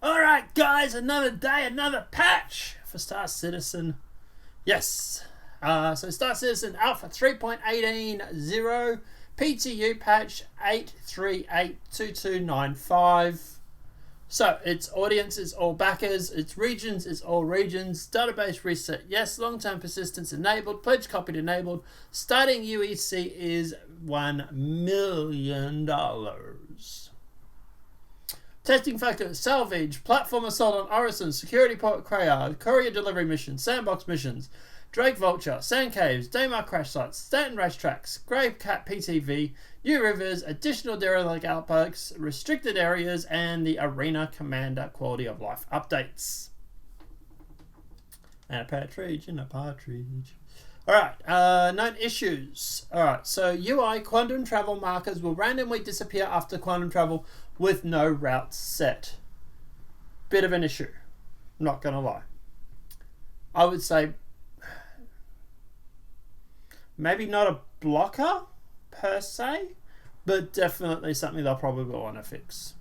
Alright guys, another day, another patch for Star Citizen. Yes. So Star Citizen Alpha 3.18.0 PTU patch 8.382259. So its audience is all backers, its regions is all regions, database reset yes, long-term persistence enabled, pledge copied enabled, starting UEC is $1 million. Testing factors: salvage, platform assault on Orison, security port Krayard, courier delivery missions, sandbox missions, Drake Vulture, sand caves, Daymar crash sites, Stanton racetracks, Grey Cat PTV, new rivers, additional derelict outposts, restricted areas, and the arena commander quality of life updates. And a partridge in a partridge. Alright, known issues. Alright, so UI quantum travel markers will randomly disappear after quantum travel with no route set. Bit of an issue, not gonna lie. I would say maybe not a blocker per se, but definitely something they'll probably want to fix.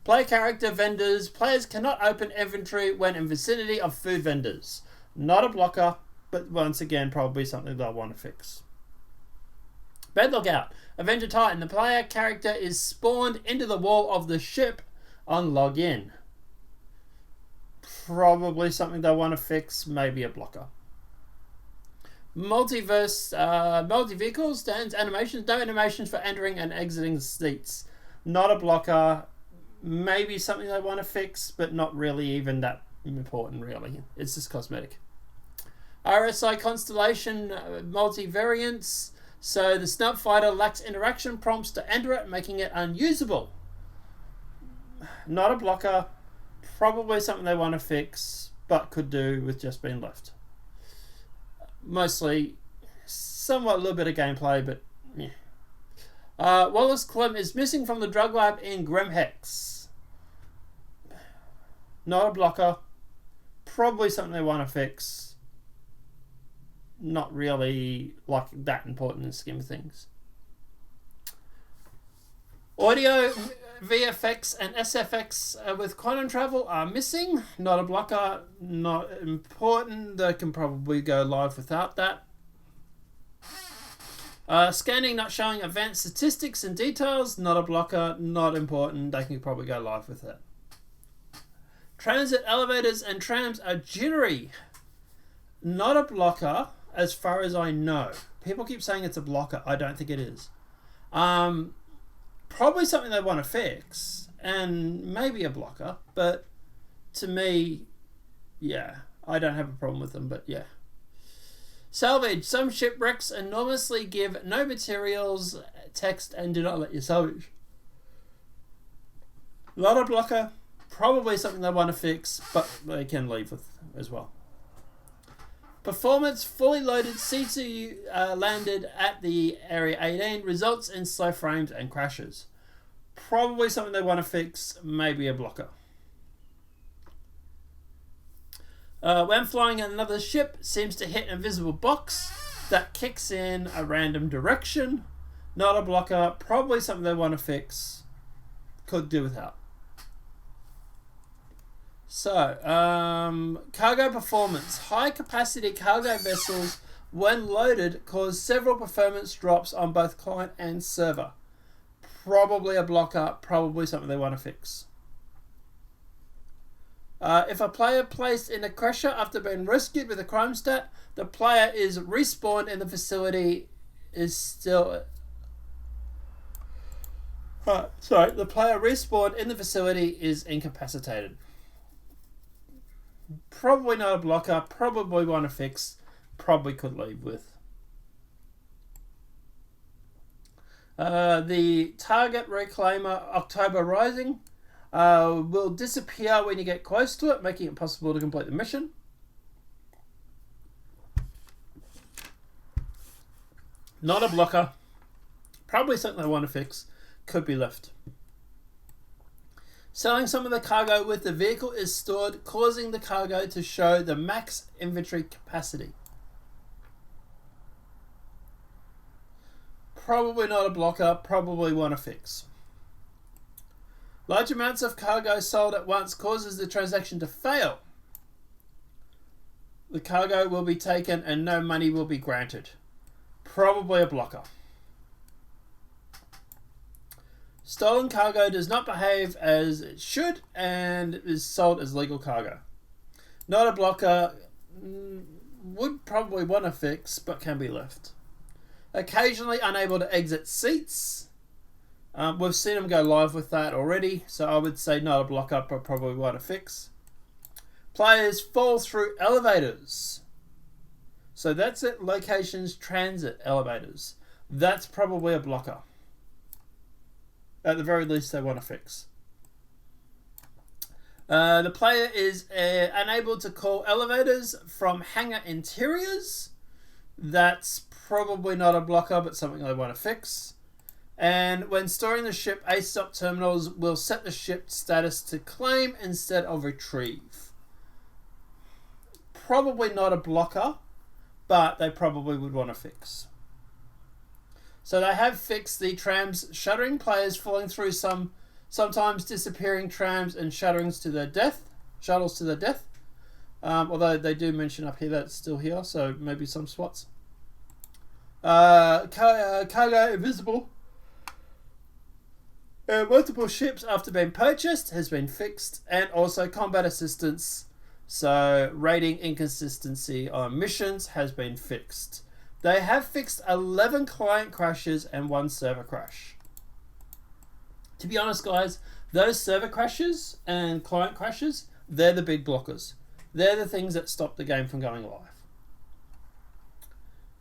Play character vendors. Players cannot open inventory when in vicinity of food vendors. Not a blocker, but once again probably something they'll want to fix. Bed logout. Avenger Titan. The player character is spawned into the wall of the ship on login. Probably something they'll want to fix, maybe a blocker. Multi-vehicle stands animations. No animations for entering and exiting seats. Not a blocker. Maybe something they want to fix, but not really even that important, really. It's just cosmetic. RSI Constellation multi-variants. So the Snub Fighter lacks interaction prompts to enter it, making it unusable. Not a blocker. Probably something they want to fix, but could do with just being left. Mostly, somewhat a little bit of gameplay, but yeah. Wallace Clem is missing from the drug lab in Grimhex. Not a blocker. Probably something they want to fix. Not really like that important in the scheme of things. Audio, VFX, and SFX with quantum travel are missing. Not a blocker. Not important. They can probably go live without that. Scanning not showing advanced statistics and details. Not a blocker. Not important. They can probably go live with it. Transit elevators and trams are jittery. Not a blocker as far as I know. People keep saying it's a blocker. I don't think it is. Probably something they want to fix, and maybe a blocker, but to me, yeah, I don't have a problem with them, but yeah. Salvage. Some shipwrecks enormously give no materials, text, and do not let you salvage. Not a blocker. Probably something they want to fix, but they can leave with as well. Performance. Fully loaded C2 landed at the Area 18 results in slow frames and crashes. Probably something they want to fix, maybe a blocker. When flying another ship, seems to hit an invisible box that kicks in a random direction. Not a blocker, probably something they want to fix, could do without. So, cargo performance. High capacity cargo vessels, when loaded, cause several performance drops on both client and server. Probably a blocker, probably something they want to fix. If a player placed in a crusher after being rescued with a crime stat, the player is respawned in the facility is still... the player respawned in the facility is incapacitated. Probably not a blocker, probably want to fix, probably could leave with. The target reclaimer October Rising will disappear when you get close to it, making it possible to complete the mission. Not a blocker, probably something I want to fix, could be left. Selling some of the cargo with the vehicle is stored, causing the cargo to show the max inventory capacity. Probably not a blocker, probably want to fix. Large amounts of cargo sold at once causes the transaction to fail. The cargo will be taken and no money will be granted. Probably a blocker. Stolen cargo does not behave as it should and is sold as legal cargo. Not a blocker. Would probably want to fix, but can be left. Occasionally unable to exit seats. We've seen them go live with that already, so I would say not a blocker, but probably want to fix. Players fall through elevators. So that's it. Locations, transit, elevators. That's probably a blocker. At the very least, they want to fix. The player is unable to call elevators from hangar interiors. That's probably not a blocker, but something they want to fix. And when storing the ship, A-stop terminals will set the ship status to claim instead of retrieve. Probably not a blocker, but they probably would want to fix. So they have fixed the trams shuttering, players falling through sometimes disappearing trams and shuttles to their death. Although they do mention up here that it's still here, so maybe some spots. Cargo invisible. Multiple ships after being purchased has been fixed, and also combat assistance. So rating inconsistency on missions has been fixed. They have fixed 11 client crashes and 1 server crash. To be honest, guys, those server crashes and client crashes, they're the big blockers. They're the things that stop the game from going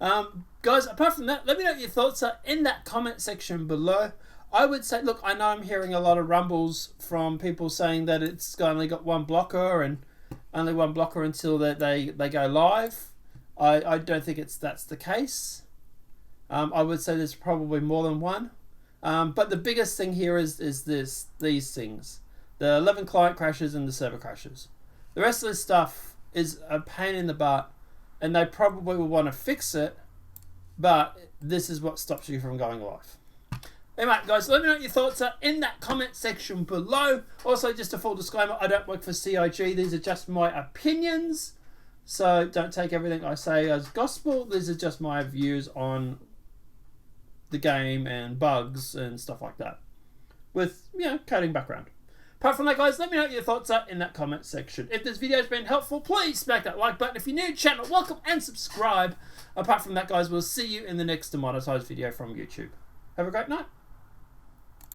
live. Guys, apart from that, let me know what your thoughts are in that comment section below. I would say, look, I know I'm hearing a lot of rumbles from people saying that it's only got one blocker and only one blocker until they go live. I don't think that's the case. I would say there's probably more than one. But the biggest thing here is these things. The 11 client crashes and the server crashes. The rest of this stuff is a pain in the butt, and they probably will want to fix it, but this is what stops you from going live. Anyway, guys, let me know what your thoughts are in that comment section below. Also, just a full disclaimer, I don't work for CIG. These are just my opinions. So don't take everything I say as gospel. These are just my views on the game and bugs and stuff like that. With, coding background. Apart from that, guys, let me know what your thoughts are in that comment section. If this video has been helpful, please smack that like button. If you're new to the channel, welcome and subscribe. Apart from that, guys, we'll see you in the next demonetized video from YouTube. Have a great night.